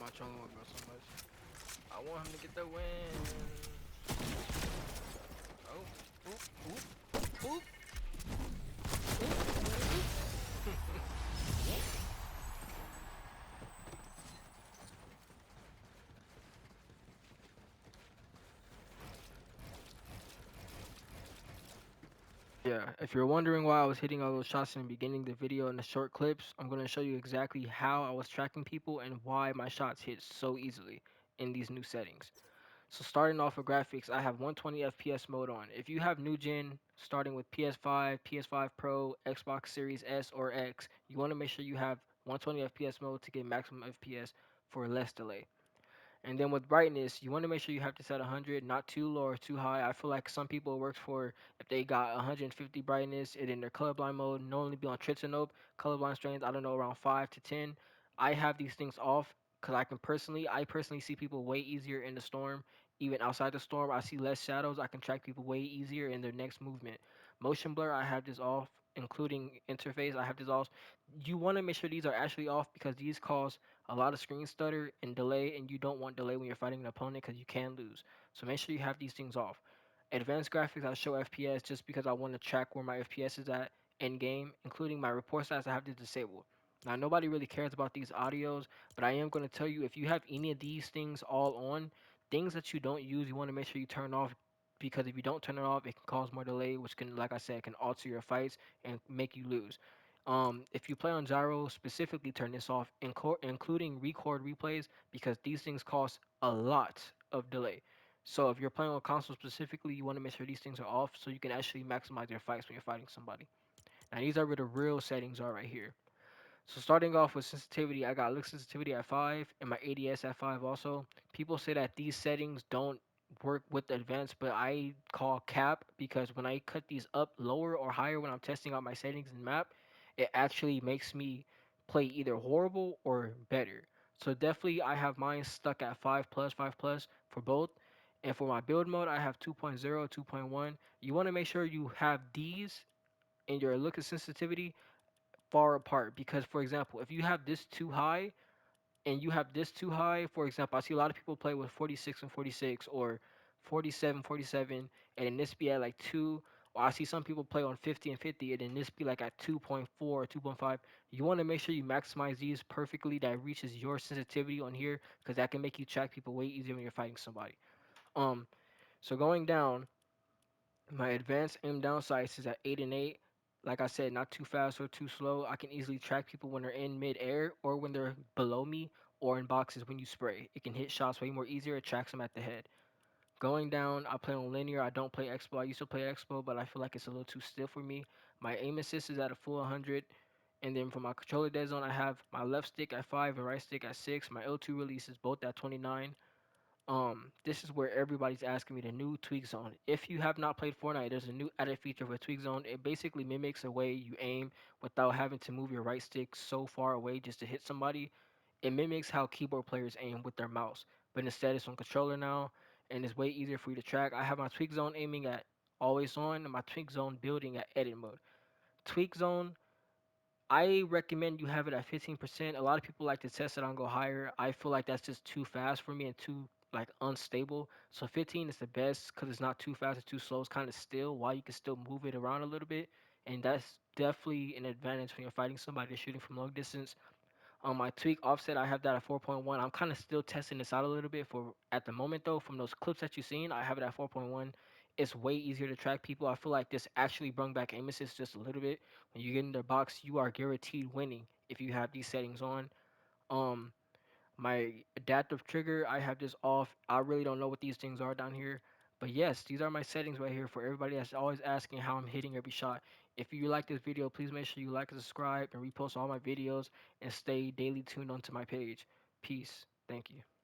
my trolling with bro so much. I want him to get the win. Oh, oop, oop, oop, oop. Yeah, if you're wondering why I was hitting all those shots in the beginning of the video in the short clips, I'm going to show you exactly how I was tracking people and why my shots hit so easily in these new settings. So starting off with graphics, I have 120 FPS mode on. If you have new gen, starting with PS5, PS5 Pro, Xbox Series S or X, you want to make sure you have 120 FPS mode to get maximum FPS for less delay. And then with brightness, you want to make sure you have to set 100, not too low or too high. I feel like some people it works for if they got 150 brightness and in their colorblind mode, normally be on Tritsanope, colorblind strains, I don't know, around 5 to 10. I have these things off because I personally see people way easier in the storm. Even outside the storm, I see less shadows. I can track people way easier in their next movement. Motion blur, I have this off, including interface, I have this off. You want to make sure these are actually off because these cause a lot of screen stutter and delay, and you don't want delay when you're fighting an opponent because you can lose. So make sure you have these things off. Advanced graphics, I show FPS just because I want to track where my FPS is at in game, including my report stats. I have this disabled. Now nobody really cares about these audios, but I am going to tell you if you have any of these things all on, things that you don't use, you want to make sure you turn off because if you don't turn it off, it can cause more delay, which can, like I said, can alter your fights and make you lose. If you play on gyro, specifically turn this off, including record replays, because these things cost a lot of delay. So if you're playing on console specifically, you want to make sure these things are off so you can actually maximize your fights when you're fighting somebody. Now these are where the real settings are right here. So starting off with sensitivity, I got look sensitivity at 5 and my ADS at 5 also. People say that these settings don't work with advanced, but I call cap because when I cut these up lower or higher when I'm testing out my settings in map, it actually makes me play either horrible or better. So definitely I have mine stuck at 5 plus for both. And for my build mode, I have 2.0, 2.1. You want to make sure you have these in your look at sensitivity far apart because for example if you have this too high and you have this too high, for example I see a lot of people play with 46 and 46 or 47 47 and then this be at like 2, or I see some people play on 50 and 50 and then this be like at 2.4 or 2.5. You want to make sure you maximize these perfectly that reaches your sensitivity on here because that can make you track people way easier when you're fighting somebody. So going down, my advanced aim down sights is at 8 and 8. Like I said, not too fast or too slow. I can easily track people when they're in mid-air or when they're below me or in boxes when you spray. It can hit shots way more easier. It tracks them at the head. Going down, I play on linear. I don't play Expo. I used to play Expo, but I feel like it's a little too stiff for me. My aim assist is at a full 100. And then for my controller dead zone, I have my left stick at 5 and right stick at 6. My L2 release is both at 29. This is where everybody's asking me the new tweak zone. If you have not played Fortnite, there's a new added feature for tweak zone. It basically mimics a way you aim without having to move your right stick so far away just to hit somebody. It mimics how keyboard players aim with their mouse, but instead it's on controller now, and it's way easier for you to track. I have my tweak zone aiming at always on, and my tweak zone building at edit mode. Tweak zone, I recommend you have it at 15%. A lot of people like to test it on go higher. I feel like that's just too fast for me and too like unstable. So 15 is the best because it's not too fast or too slow. It's kind of still while you can still move it around a little bit, and that's definitely an advantage when you're fighting somebody that's shooting from long distance. On my tweak offset, I have that at 4.1. I'm kind of still testing this out a little bit for at the moment though. From those clips that you've seen, I have it at 4.1. It's way easier to track people. I feel like this actually brought back aim assist just a little bit. When you get in their box, you are guaranteed winning if you have these settings on. Um, my adaptive trigger, I have this off. I really don't know what these things are down here. But yes, these are my settings right here for everybody that's always asking how I'm hitting every shot. If you like this video, please make sure you like and subscribe and repost all my videos and stay daily tuned onto my page. Peace. Thank you.